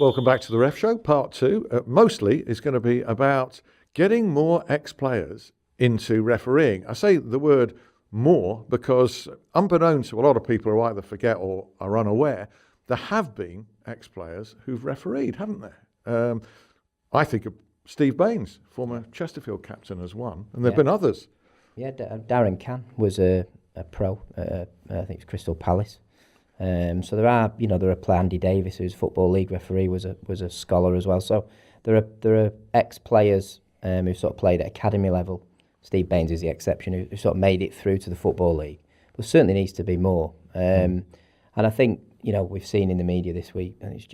Welcome back to the Ref Show, part 2. Mostly it's going to be about getting more ex-players into refereeing. I say the word more because, unbeknown to a lot of people who either forget or are unaware, there have been ex-players who've refereed, haven't there? I think of Steve Baines, former Chesterfield captain, as one, and there have been others. Yeah, Darren Cann was a pro. I think it's Crystal Palace. So there are Andy Davis, who's Football League referee, was a scholar as well. So there are ex-players who sort of played at academy level. Steve Baines is the exception, who sort of made it through to the Football League. There certainly needs to be more. And I think, we've seen in the media this week, and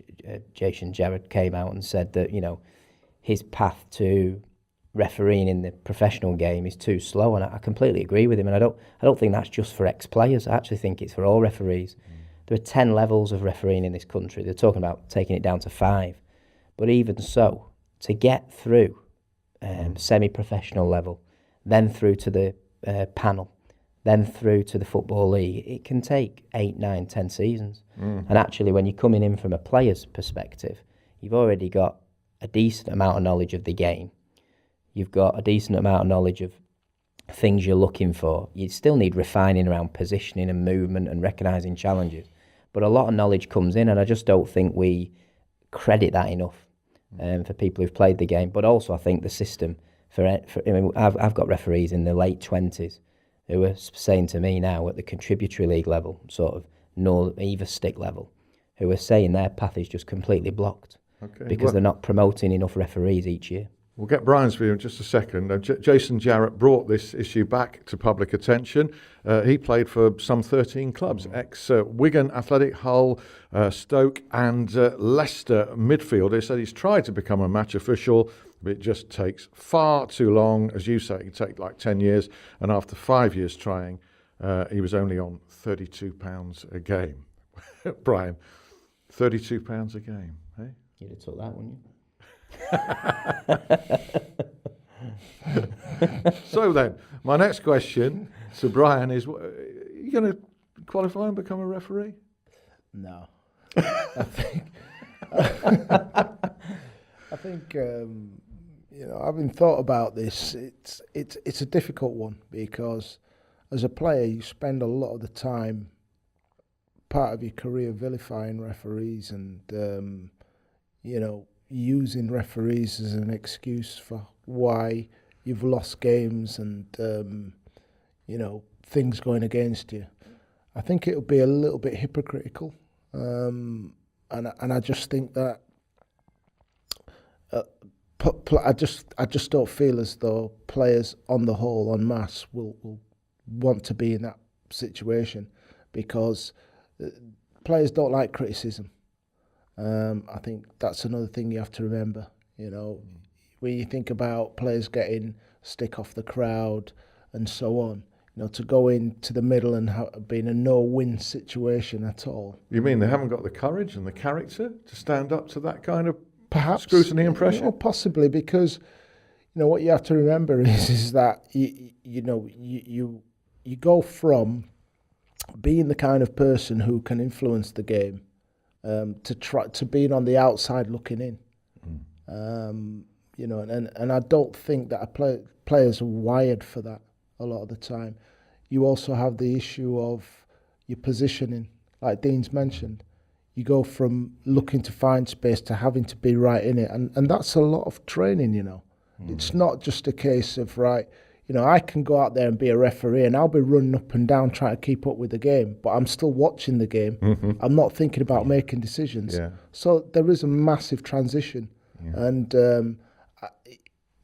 Jason Jarrett came out and said that, his path to refereeing in the professional game is too slow, and I completely agree with him. And I don't think that's just for ex-players. I actually think it's for all referees. There are 10 levels of refereeing in this country. They're talking about taking it down to 5. But even so, to get through semi-professional level, then through to the panel, then through to the Football League, it can take 8, 9, 10 seasons. And actually, when you're coming in from a player's perspective, you've already got a decent amount of knowledge of the game. You've got a decent amount of knowledge of things you're looking for. You still need refining around positioning and movement and recognising challenges. But a lot of knowledge comes in, and I just don't think we credit that enough for people who've played the game. But also, I think the system I've got referees in the late 20s who are saying to me now at the contributory league level, sort of Aviva stick level, who are saying their path is just completely blocked because they're not promoting enough referees each year. We'll get Brian's view in just a second. Jason Jarrett brought this issue back to public attention. He played for some 13 clubs, ex-Wigan Athletic, Hull, Stoke and Leicester midfielder. He said he's tried to become a match official, but it just takes far too long. As you say, it can take like 10 years. And after 5 years trying, he was only on £32 a game. Brian, £32 a game, eh? You'd have took that, wouldn't you? So then, my next question to Brian is, are you going to qualify and become a referee? No. I think having thought about this, it's a difficult one because as a player you spend a lot of the time, part of your career, vilifying referees and using referees as an excuse for why you've lost games and things going against you. I think it'll be a little bit hypocritical, and I just think that I just don't feel as though players on the whole, en masse, will want to be in that situation because players don't like criticism. I think that's another thing you have to remember. When you think about players getting stick off the crowd and so on, to go into the middle and be in a no-win situation at all. You mean they haven't got the courage and the character to stand up to that kind of perhaps scrutiny and pressure? Possibly, because what you have to remember is that you go from being the kind of person who can influence the game to being on the outside looking in. And I don't think that players are wired for that a lot of the time. You also have the issue of your positioning, like Dean's mentioned. You go from looking to find space to having to be right in it, and that's a lot of training. It's not just a case of I can go out there and be a referee and I'll be running up and down trying to keep up with the game, but I'm still watching the game. I'm not thinking about making decisions. So there is a massive transition, and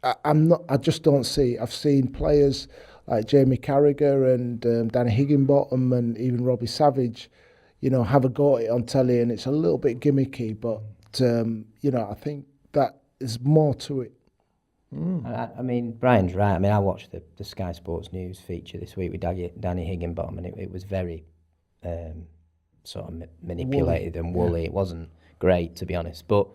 I just don't see. I've seen players like Jamie Carragher and Danny Higginbottom and even Robbie Savage, have a go at it on telly, and it's a little bit gimmicky, but I think that there's more to it. I mean, Brian's right. I mean, I watched the Sky Sports News feature this week with Danny Higginbottom, and it was very sort of manipulated and woolly. It wasn't great, to be honest. But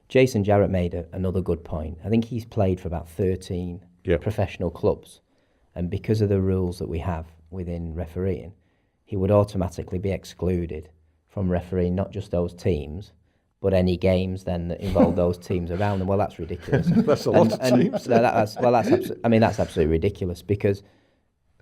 Jason Jarrett made another good point. I think he's played for about 13 professional clubs, and because of the rules that we have within refereeing, he would automatically be excluded from refereeing not just those teams, but any games then that involve those teams around them, well, that's ridiculous. That's a lot of teams. That's absolutely ridiculous, because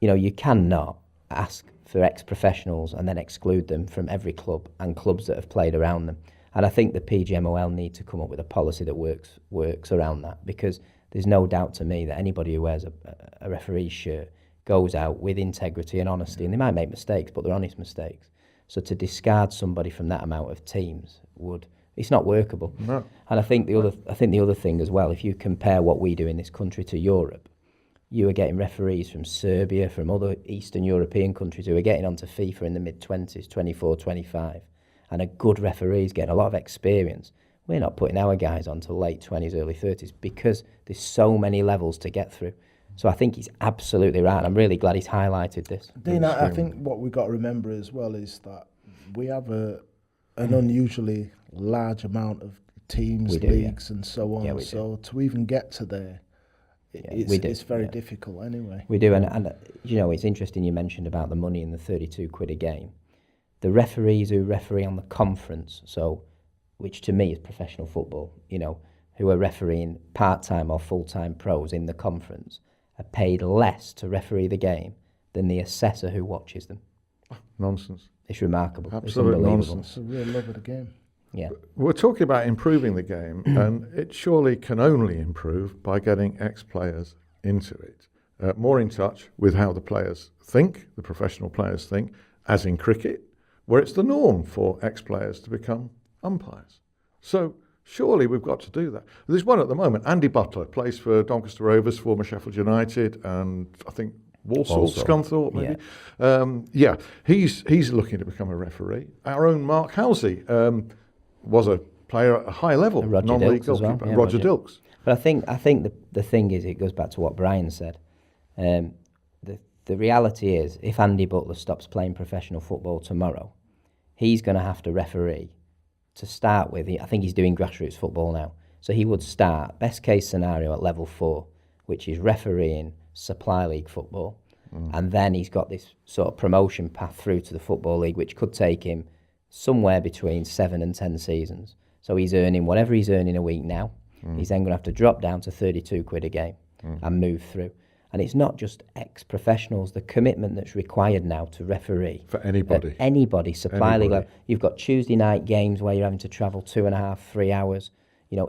you cannot ask for ex-professionals and then exclude them from every club and clubs that have played around them. And I think the PGMOL need to come up with a policy that works around that, because there's no doubt to me that anybody who wears a referee's shirt goes out with integrity and honesty, and they might make mistakes, but they're honest mistakes. So to discard somebody from that amount of teams it's not workable. No. And I think the other thing as well, if you compare what we do in this country to Europe, you are getting referees from Serbia, from other Eastern European countries who are getting onto FIFA in the mid-20s, 24, 25, and a good referee's getting a lot of experience. We're not putting our guys on till late 20s, early 30s, because there's so many levels to get through. So I think he's absolutely right. I'm really glad he's highlighted this. Dean, I think what we've got to remember as well is that we have an unusually large amount of teams, leagues, and so on. Yeah, so to even get to there, it's very difficult anyway. We do, and it's interesting you mentioned about the money and the 32 quid a game. The referees who referee on the conference, which to me is professional football, who are refereeing part-time or full-time pros in the conference, are paid less to referee the game than the assessor who watches them. Nonsense. It's remarkable. Absolute nonsense. It's a real love of the game. Yeah. We're talking about improving the game, and it surely can only improve by getting ex-players into it. More in touch with how the players think, the professional players think, as in cricket, where it's the norm for ex-players to become umpires. So surely we've got to do that. There's one at the moment. Andy Butler plays for Doncaster Rovers, former Sheffield United, and I think Walsall, Scunthorpe, maybe. Yeah. He's looking to become a referee. Our own Mark Halsey was a player at a high level, non-league goalkeeper. Well. Yeah, Roger Dilks. But I think the thing is, it goes back to what Brian said. The reality is, if Andy Butler stops playing professional football tomorrow, he's going to have to referee to start with. I think he's doing grassroots football now. So he would start, best case scenario, at level 4, which is refereeing supply league football. And then he's got this sort of promotion path through to the Football League, which could take him somewhere between 7 and 10 seasons. So he's earning whatever he's earning a week now. He's then going to have to drop down to 32 quid a game and move through. And it's not just ex-professionals, the commitment that's required now to referee. For anybody. Anybody, supply league level. You've got Tuesday night games where you're having to travel 2.5, 3 hours,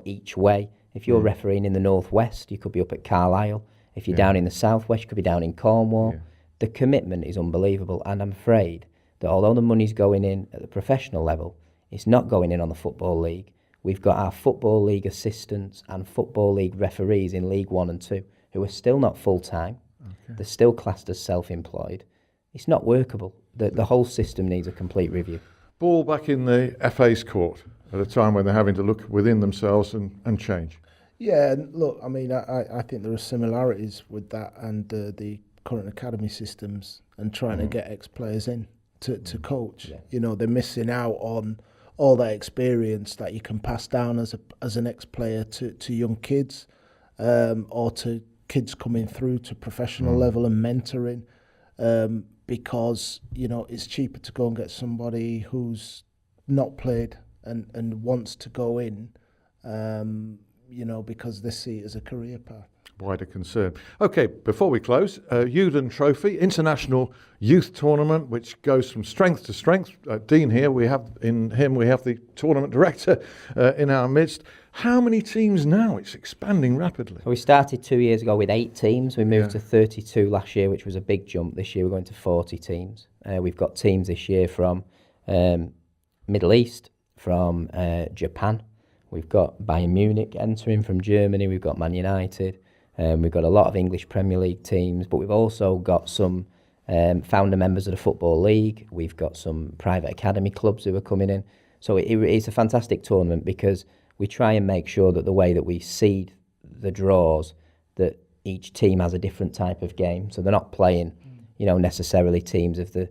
each way. If you're refereeing in the northwest, you could be up at Carlisle. If you're down in the southwest, you could be down in Cornwall. Yeah. The commitment is unbelievable, and I'm afraid that although the money's going in at the professional level, it's not going in on the Football League. We've got our Football League assistants and Football League referees in League 1 and 2 who are still not full-time. Okay. They're still classed as self-employed. It's not workable. The whole system needs a complete review. Ball back in the FA's court at a time when they're having to look within themselves and change. Yeah, look, I mean, I think there are similarities with that and the current academy systems and trying to get ex-players in to coach. Yeah. They're missing out on all that experience that you can pass down as an ex-player to young kids or to kids coming through to professional level and mentoring because, it's cheaper to go and get somebody who's not played and wants to go in because they see it as a career path. Wider concern. Okay, before we close, Youdan Trophy, international youth tournament, which goes from strength to strength. Deane here, we have the tournament director in our midst. How many teams now? It's expanding rapidly. So we started 2 years ago with 8 teams. We moved to 32 last year, which was a big jump. This year we're going to 40 teams. We've got teams this year from Middle East, from Japan. We've got Bayern Munich entering from Germany. We've got Man United. We've got a lot of English Premier League teams, but we've also got some founder members of the Football League. We've got some private academy clubs who are coming in. So it's a fantastic tournament because we try and make sure that the way that we seed the draws, that each team has a different type of game. So they're not playing, necessarily teams of the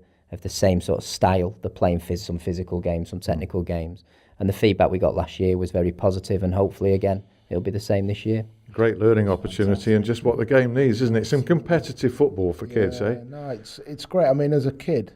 same sort of style. They're playing some physical games, some technical games. And the feedback we got last year was very positive, and hopefully, again, it'll be the same this year. Great learning opportunity and just what the game needs, isn't it? Some competitive football for kids, eh? No, it's great. I mean, as a kid,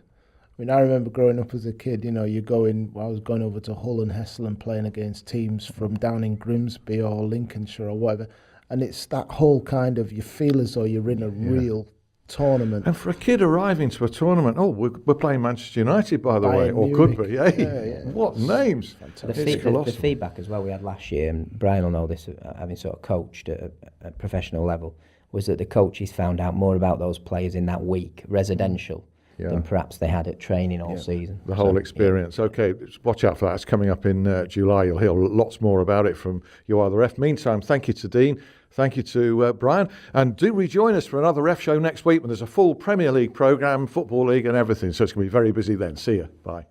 I mean, I remember growing up as a kid, I was going over to Hull and Hessel and playing against teams from down in Grimsby or Lincolnshire or whatever. And it's that whole kind of, you feel as though you're in a real tournament. And for a kid arriving to a tournament, we're playing Manchester United, by the way, Bayern or could be. Munich. Hey, what names? The feedback as well we had last year, and Brian will know this, having sort of coached at a professional level, was that the coaches found out more about those players in that week, residential, than perhaps they had at training all season. The whole experience. Yeah. Okay, watch out for that. It's coming up in July. You'll hear lots more about it from You Are The Ref. Meantime, thank you to Deane. Thank you to Brian. And do rejoin us for another Ref Show next week when there's a full Premier League programme, Football League and everything. So it's going to be very busy then. See you. Bye.